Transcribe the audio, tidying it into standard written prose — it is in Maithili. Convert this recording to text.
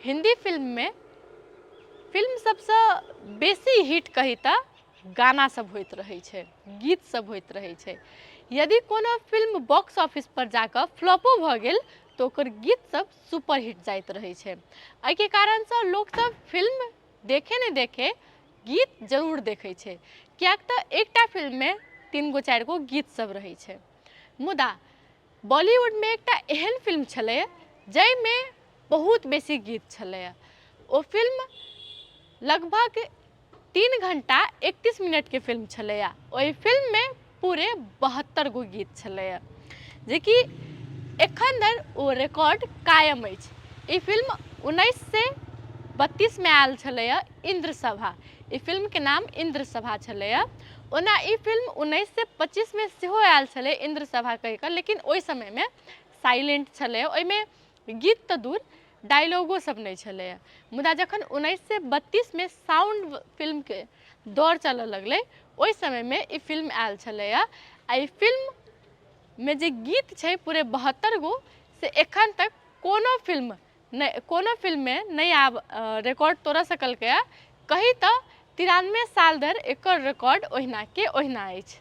हिंदी फिल्म में फिल्म सबसे बेसी हिट कही तो गाना सब होइत रहे छे, गीत सब होइत रहे छे। यदि कोनो फिल्म बॉक्स ऑफिस पर जाकर फ्लॉपो भ गेल तो ओकर गीत सब सुपर हिट जाइत रहे छे। एहि के कारण से लोग सब फिल्म देखे ने देखे गीत जरूर देखे छे, कियाक तो एकटा फिल्म में 3 गो 4 गो गीत सब रहे छे। मुदा बॉलीवुड में एकटा एहन फिल्म छले जै में बहुत बेसी गीत छले। ओ फिल्म लगभग 3 घंटा 31 मिनट के फिल्म छले। ओहि फिल्म में पूरे 72 गो गीत छले, जे कि एखन धरि ओ रिकॉर्ड कायम अछि। ई फिल्म 1932 में आयल छले इंद्रसभा। ई फिल्म के नाम इंद्रसभा छले। ओना ई फिल्म 1925 में सेहो आयल छले इंद्रसभा कहि कऽ, लेकिन ओहि समय में साइलेंट छले, ओहिमे गीत तो दूर डायलॉगो सब नहीं छले। मुदा जखन 1932 में साउंड फिल्म के दौर चलऽ लगले, ओहि समय में ई फिल्म आयल छले। आ ई फिल्म में जे गीत छे पूरे 72 गो से एखन तक कोनो फिल्म में नहीं आब रिकॉर्ड तोड़ सकल के। कही तो 93 साल धरि एकर रिकॉर्ड ओहिना के ओहिना अछि।